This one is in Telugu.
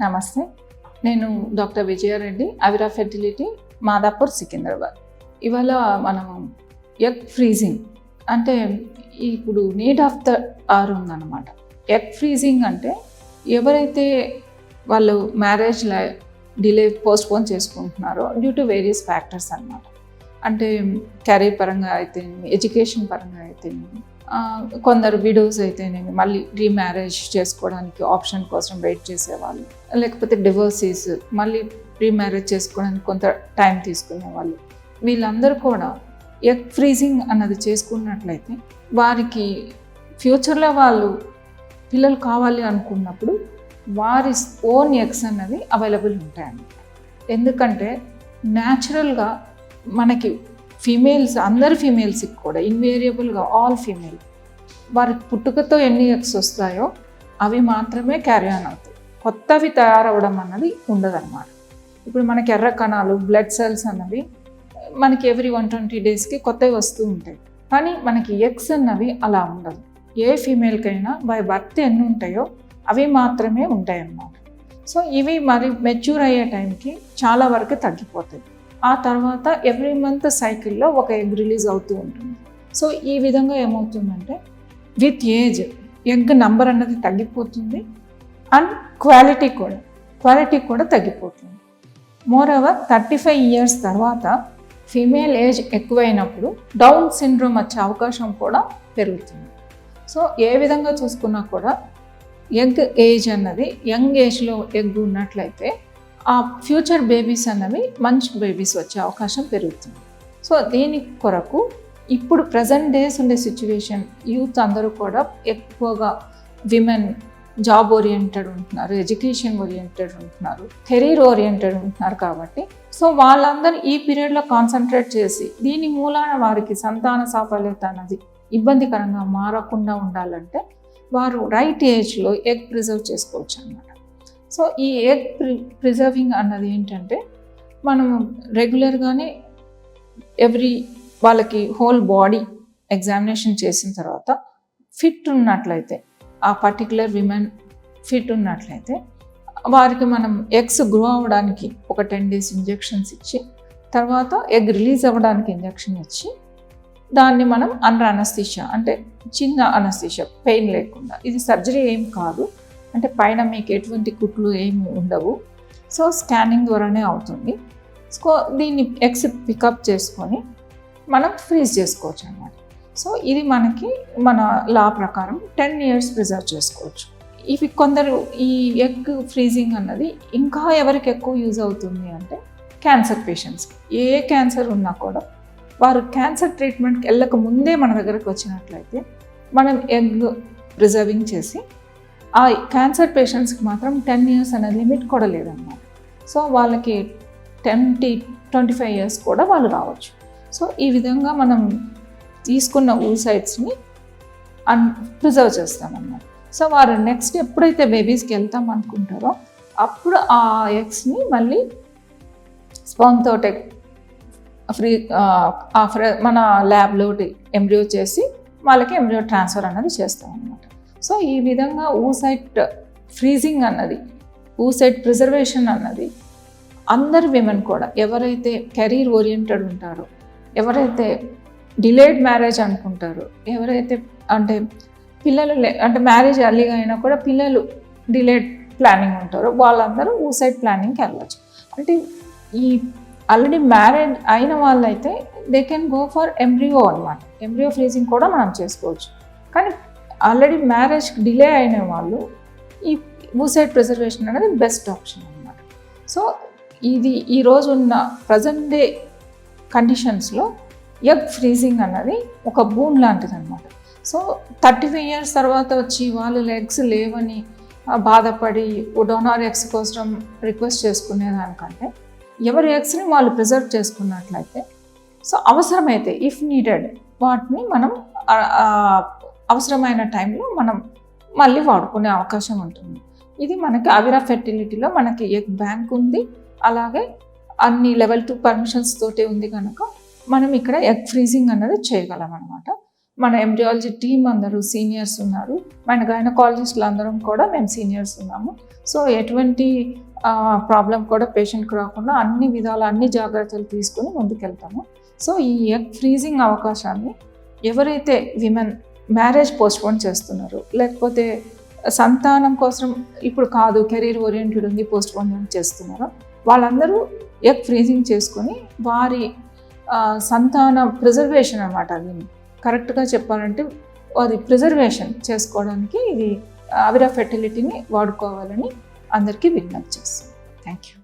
నమస్తే, నేను డాక్టర్ విజయారెడ్డి, అవిరా ఫెర్టిలిటీ, మాదాపూర్, సికింద్రాబాద్. ఇవాళ మనం ఎగ్ ఫ్రీజింగ్ అంటే ఇప్పుడు నీడ్ ఆఫ్ ద అవర్ ఉందన్నమాట. ఎగ్ ఫ్రీజింగ్ అంటే ఎవరైతే వాళ్ళు మ్యారేజ్ డిలే పోస్ట్పోన్ చేసుకుంటున్నారో డ్యూ టు వేరియస్ ఫ్యాక్టర్స్ అన్నమాట. అంటే కెరీర్ పరంగా అయితేనేమి, ఎడ్యుకేషన్ పరంగా అయితేనేమి, కొందరు విడోస్ అయితేనేమి మళ్ళీ రీమ్యారేజ్ చేసుకోవడానికి ఆప్షన్ కోసం వెయిట్ చేసేవాళ్ళు, లేకపోతే డివోర్సీస్ మళ్ళీ రీమ్యారేజ్ చేసుకోవడానికి కొంత టైం తీసుకునేవాళ్ళు. వీళ్ళందరూ కూడా ఎగ్ ఫ్రీజింగ్ అన్నది చేసుకున్నట్లయితే వారికి ఫ్యూచర్లో వాళ్ళు పిల్లలు కావాలి అనుకున్నప్పుడు వారి ఓన్ ఎగ్స్ అన్నవి అవైలబుల్ ఉంటాయన్నమాట. ఎందుకంటే న్యాచురల్గా మనకి ఫీమేల్స్, అందరు ఫీమేల్స్కి కూడా ఇన్వేరియబుల్గా ఆల్ ఫీమేల్ వారి పుట్టుకతో ఎన్ని ఎగ్స్ వస్తాయో అవి మాత్రమే క్యారీ ఆన్ అవుతాయి. కొత్తవి తయారవడం అన్నది ఉండదన్నమాట. ఇప్పుడు మనకి ఎర్ర కణాలు, బ్లడ్ సెల్స్ అన్నవి మనకి ఎవ్రీ 120 డేస్కి కొత్తవి వస్తూ ఉంటాయి. కానీ మనకి ఎగ్స్ అన్నవి అలా ఉండదు. ఏ ఫీమేల్కైనా బై బర్త్ ఎన్ని ఉంటాయో అవి మాత్రమే ఉంటాయి అన్నమాట. సో ఇవి మరి మెచ్యూర్ అయ్యే టైంకి చాలా వరకు తగ్గిపోతాయి. ఆ తర్వాత ఎవ్రీ మంత్ సైకిల్లో ఒక ఎగ్ రిలీజ్ అవుతూ ఉంటుంది. సో ఈ విధంగా ఏమవుతుందంటే విత్ ఏజ్ ఎగ్ నంబర్ అన్నది తగ్గిపోతుంది అండ్ క్వాలిటీ కూడా తగ్గిపోతుంది. మోరోవర్ 35 years తర్వాత ఫీమేల్ ఏజ్ ఎక్కువైనప్పుడు డౌన్ సిండ్రోమ్ వచ్చే అవకాశం కూడా పెరుగుతుంది. సో ఏ విధంగా చూసుకున్నా కూడా ఎగ్ ఏజ్ అన్నది యంగ్ ఏజ్లో ఎగ్ ఉన్నట్లయితే ఆ ఫ్యూచర్ బేబీస్ అన్నవి మంచి బేబీస్ వచ్చే అవకాశం పెరుగుతుంది. సో దీని కొరకు ఇప్పుడు ప్రజెంట్ డేస్ ఉండే సిచ్యువేషన్, యూత్ అందరూ కూడా ఎక్కువగా విమెన్ జాబ్ ఓరియంటెడ్ ఉంటున్నారు, ఎడ్యుకేషన్ ఓరియంటెడ్ ఉంటున్నారు, కెరీర్ ఓరియంటెడ్ ఉంటున్నారు. కాబట్టి సో వాళ్ళందరూ ఈ పీరియడ్లో కాన్సన్ట్రేట్ చేసి దీని మూలాన వారికి సంతాన సాఫల్యత అన్నది ఇబ్బందికరంగా మారకుండా ఉండాలంటే వారు రైట్ ఏజ్లో ఎగ్ ప్రిజర్వ్ చేసుకోవచ్చు అన్నమాట. సో ఈ ఎగ్ ప్రిజర్వింగ్ అన్నది ఏంటంటే మనము రెగ్యులర్గానే వాళ్ళకి హోల్ బాడీ ఎగ్జామినేషన్ చేసిన తర్వాత ఫిట్ ఉన్నట్లయితే, ఆ పర్టికులర్ విమెన్ ఫిట్ ఉన్నట్లయితే వారికి మనం ఎగ్స్ గ్రో అవ్వడానికి ఒక 10 days ఇంజెక్షన్స్ ఇచ్చి, తర్వాత ఎగ్ రిలీజ్ అవ్వడానికి ఇంజెక్షన్ ఇచ్చి, దాన్ని మనం అండర్ అనస్థీషియా అంటే చిన్న అనస్థీషియా, పెయిన్ లేకుండా, ఇది సర్జరీ ఏం కాదు, అంటే పైన మీకు ఎటువంటి కుట్లు ఏమి ఉండవు. సో స్కానింగ్ ద్వారానే అవుతుంది. సో దీన్ని ఎగ్స్ పికప్ చేసుకొని మనం ఫ్రీజ్ చేసుకోవచ్చు అన్నమాట. సో ఇది మనకి మన లా ప్రకారం 10 years ప్రిజర్వ్ చేసుకోవచ్చు. ఇవి కొందరు ఈ ఎగ్ ఫ్రీజింగ్ అన్నది ఇంకా ఎవరికి ఎక్కువ యూజ్ అవుతుంది అంటే క్యాన్సర్ పేషెంట్స్. ఏ క్యాన్సర్ ఉన్నా కూడా వారు క్యాన్సర్ ట్రీట్మెంట్కి వెళ్ళక ముందే మన దగ్గరకు వచ్చినట్లయితే మనం ఎగ్ ప్రిజర్వింగ్ చేసి, ఆ క్యాన్సర్ పేషెంట్స్కి మాత్రం 10 years అనే లిమిట్ కూడా లేదన్నమాట. సో వాళ్ళకి 20-25 years కూడా వాళ్ళు రావచ్చు. సో ఈ విధంగా మనం తీసుకున్న oocytesని ప్రిజర్వ్ చేస్తామన్నమాట. సో వారు నెక్స్ట్ ఎప్పుడైతే బేబీస్కి వెళ్తాం అనుకుంటారో అప్పుడు ఆ ఎగ్స్ని మళ్ళీ స్పర్మ్ తోటి మన ల్యాబ్లో ఎంబ్రియో చేసి వాళ్ళకి ఎంబ్రియో ట్రాన్స్ఫర్ అన్నది చేస్తాం అన్నమాట. సో ఈ విధంగా oocyte ఫ్రీజింగ్ అన్నది, oocyte ప్రిజర్వేషన్ అన్నది అందరు విమెన్ కూడా ఎవరైతే కెరీర్ ఓరియంటెడ్ ఉంటారో, ఎవరైతే డిలేడ్ మ్యారేజ్ అనుకుంటారో, ఎవరైతే అంటే పిల్లలు అంటే మ్యారేజ్ ఎర్లీగా అయినా కూడా పిల్లలు డిలేడ్ ప్లానింగ్ ఉంటారో వాళ్ళందరూ oocyte ప్లానింగ్కి వెళ్ళచ్చు. అంటే ఈ ఆల్రెడీ మ్యారేజ్ అయిన వాళ్ళైతే they can go for embryo అనమాట. ఎంబ్రియో ఫ్రీజింగ్ కూడా మనం చేసుకోవచ్చు. కానీ ఆల్రెడీ మ్యారేజ్ డిలే అయిన వాళ్ళు ఈ oocyte ప్రిజర్వేషన్ అనేది బెస్ట్ ఆప్షన్ అనమాట. సో ఇది ఈరోజు ఉన్న ప్రజెంట్ డే కండిషన్స్లో ఎగ్ ఫ్రీజింగ్ అన్నది ఒక బూన్ లాంటిది అనమాట. సో 35 years తర్వాత వచ్చి వాళ్ళు ఎగ్స్ లేవని బాధపడి డోనార్ ఎగ్స్ కోసం రిక్వెస్ట్ చేసుకునేదానికంటే ఎవరి ఎగ్స్ని వాళ్ళు ప్రిజర్వ్ చేసుకున్నట్లయితే, సో అవసరమైతే ఇఫ్ నీడెడ్ వాటిని మనం అవసరమైన టైంలో మనం మళ్ళీ వాడుకునే అవకాశం ఉంటుంది. ఇది మనకి అవిరా ఫెర్టిలిటీలో మనకి ఎగ్ బ్యాంక్ ఉంది, అలాగే అన్ని level 2 పర్మిషన్స్ తోటే ఉంది కనుక మనం ఇక్కడ ఎగ్ ఫ్రీజింగ్ అన్నది చేయగలం అనమాట. మన ఎంబ్రియాలజీ టీం అందరూ సీనియర్స్ ఉన్నారు, మన గైనకాలజిస్టులు అందరం కూడా మేము సీనియర్స్ ఉన్నాము. సో ఎటువంటి ప్రాబ్లం కూడా పేషెంట్కి రాకుండా అన్ని విధాల అన్ని జాగ్రత్తలు తీసుకొని ముందుకెళ్తాము. సో ఈ ఎగ్ ఫ్రీజింగ్ అవకాశాన్ని ఎవరైతే విమెన్ మ్యారేజ్ పోస్ట్పోన్ చేస్తున్నారు, లేకపోతే సంతానం కోసం ఇప్పుడు కాదు కెరీర్ ఓరియంటెడ్ ఉంది పోస్ట్పోన్ చేస్తున్నారో వాళ్ళందరూ ఎగ్ ఫ్రీజింగ్ చేసుకొని వారి సంతాన ప్రిజర్వేషన్ అన్నమాట. అది కరెక్ట్గా చెప్పాలంటే అది ప్రిజర్వేషన్ చేసుకోవడానికి ఇది అవిరా ఫెర్టిలిటీని వాడుకోవాలని అందరికీ విజ్ఞప్తి చేస్తాను. Thank you.